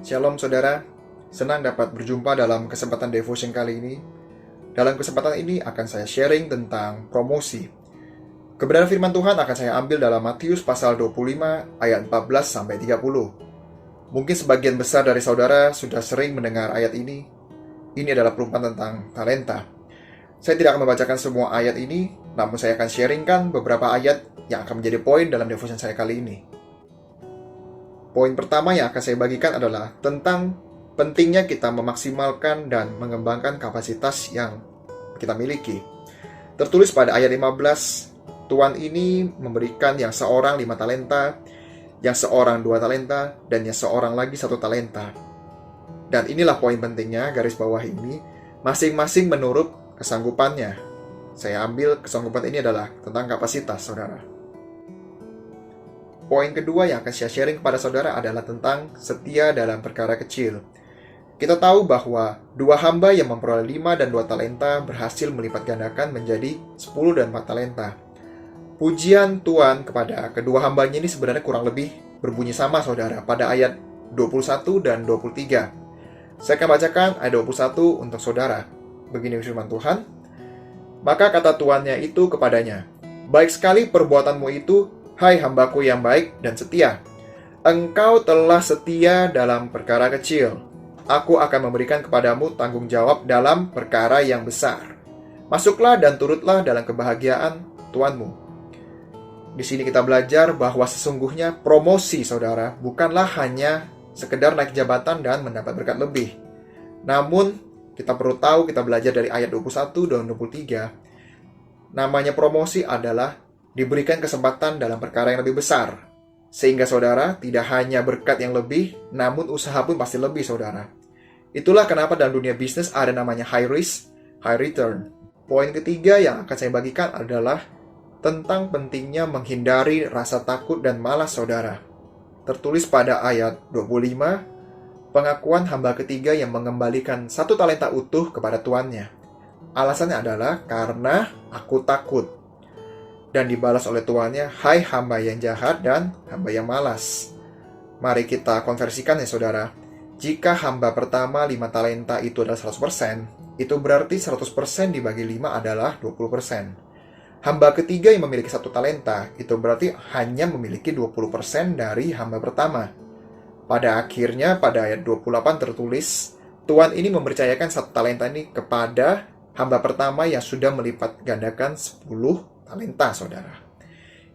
Shalom saudara, senang dapat berjumpa dalam kesempatan devotion kali ini. Dalam kesempatan ini akan saya sharing tentang promosi. Kebenaran firman Tuhan akan saya ambil dalam Matius pasal 25 ayat 14 sampai 30. Mungkin sebagian besar dari saudara sudah sering mendengar ayat ini. Ini adalah perumpamaan tentang talenta. Saya tidak akan membacakan semua ayat ini, namun saya akan sharingkan beberapa ayat yang akan menjadi poin dalam devotion saya kali ini. Poin pertama yang akan saya bagikan adalah tentang pentingnya kita memaksimalkan dan mengembangkan kapasitas yang kita miliki. Tertulis pada ayat 15, Tuan ini memberikan yang seorang 5 talenta, yang seorang 2 talenta, dan yang seorang lagi 1 talenta. Dan inilah poin pentingnya, garis bawah ini, masing-masing menurut kesanggupannya. Saya ambil kesanggupan ini adalah tentang kapasitas, saudara. Poin kedua yang akan saya sharing kepada saudara adalah tentang setia dalam perkara kecil. Kita tahu bahwa 2 hamba yang memperoleh 5 dan 2 talenta berhasil melipat gandakan menjadi 10 dan 4 talenta. Pujian Tuhan kepada kedua hambanya ini sebenarnya kurang lebih berbunyi sama, saudara, pada ayat 21 dan 23. Saya akan bacakan ayat 21 untuk saudara. Begini firman Tuhan. Maka kata tuannya itu kepadanya, "Baik sekali perbuatanmu itu, hai hambaku yang baik dan setia. Engkau telah setia dalam perkara kecil. Aku akan memberikan kepadamu tanggung jawab dalam perkara yang besar. Masuklah dan turutlah dalam kebahagiaan Tuanmu." Di sini kita belajar bahwa sesungguhnya promosi, saudara, bukanlah hanya sekedar naik jabatan dan mendapat berkat lebih. Namun, kita perlu tahu, kita belajar dari ayat 21 dan 23, namanya promosi adalah diberikan kesempatan dalam perkara yang lebih besar. Sehingga saudara tidak hanya berkat yang lebih, namun usaha pun pasti lebih, saudara. Itulah kenapa dalam dunia bisnis ada namanya high risk, high return. Poin ketiga yang akan saya bagikan adalah tentang pentingnya menghindari rasa takut dan malas, saudara. Tertulis pada ayat 25, pengakuan hamba ketiga yang mengembalikan 1 talenta utuh kepada tuannya. Alasannya adalah karena aku takut. Dan dibalas oleh tuannya, hai hamba yang jahat dan hamba yang malas. Mari kita konversikan ya saudara. Jika hamba pertama 5 talenta itu adalah 100%, itu berarti 100% dibagi 5 adalah 20%. Hamba ketiga yang memiliki 1 talenta, itu berarti hanya memiliki 20% dari hamba pertama. Pada akhirnya, pada ayat 28 tertulis, Tuan ini mempercayakan 1 talenta ini kepada hamba pertama yang sudah melipat gandakan 10 talenta, saudara.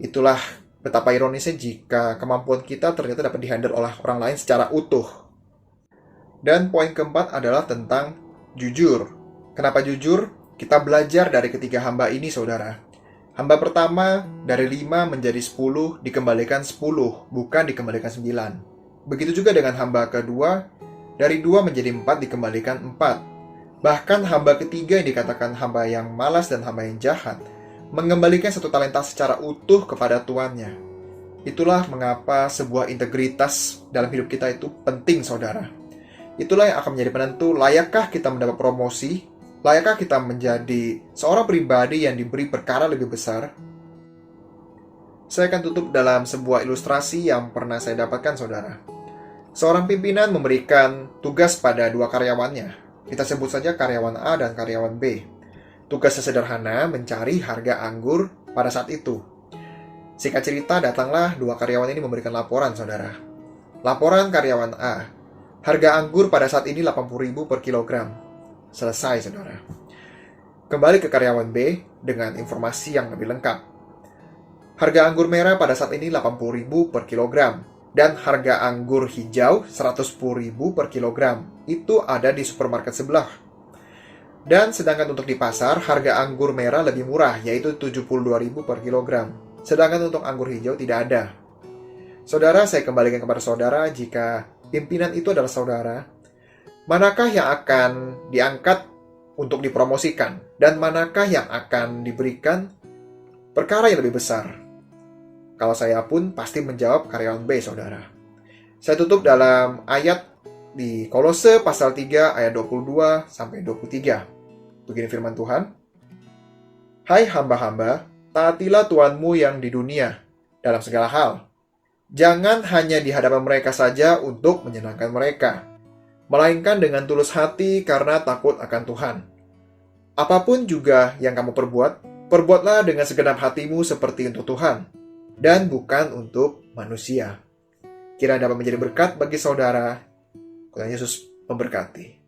Itulah betapa ironisnya jika kemampuan kita ternyata dapat dihandle oleh orang lain secara utuh. Dan poin keempat adalah tentang jujur. Kenapa jujur? Kita belajar dari ketiga hamba ini, saudara. Hamba pertama dari 5 menjadi 10 dikembalikan 10, bukan dikembalikan 9. Begitu juga dengan hamba kedua, dari 2 menjadi 4 dikembalikan 4. Bahkan hamba ketiga yang dikatakan hamba yang malas dan hamba yang jahat, mengembalikan 1 talenta secara utuh kepada tuannya. Itulah mengapa sebuah integritas dalam hidup kita itu penting, saudara. Itulah yang akan menjadi penentu layakkah kita mendapat promosi, layakkah kita menjadi seorang pribadi yang diberi perkara lebih besar. Saya akan tutup dalam sebuah ilustrasi yang pernah saya dapatkan, saudara. Seorang pimpinan memberikan tugas pada 2 karyawannya. Kita sebut saja karyawan A dan karyawan B. Tugasnya sederhana, mencari harga anggur pada saat itu. Singkat cerita, datanglah 2 karyawan ini memberikan laporan, saudara. Laporan karyawan A, harga anggur pada saat ini 80.000 per kilogram. Selesai, saudara. Kembali ke karyawan B dengan informasi yang lebih lengkap. Harga anggur merah pada saat ini 80.000 per kilogram. Dan harga anggur hijau 110.000 per kilogram. Itu ada di supermarket sebelah. Dan sedangkan untuk di pasar, harga anggur merah lebih murah, yaitu 72.000 per kilogram. Sedangkan untuk anggur hijau tidak ada. Saudara, saya kembalikan kepada saudara, jika pimpinan itu adalah saudara, manakah yang akan diangkat untuk dipromosikan? Dan manakah yang akan diberikan perkara yang lebih besar? Kalau saya pun pasti menjawab karyawan B, saudara. Saya tutup dalam ayat di Kolose pasal 3 ayat 22 sampai 23. Begini firman Tuhan. Hai hamba-hamba, taatilah Tuanmu yang di dunia dalam segala hal. Jangan hanya di hadapan mereka saja untuk menyenangkan mereka, melainkan dengan tulus hati karena takut akan Tuhan. Apapun juga yang kamu perbuat, perbuatlah dengan segenap hatimu seperti untuk Tuhan, dan bukan untuk manusia. Kiranya dapat menjadi berkat bagi saudara. Tuhan Yesus memberkati.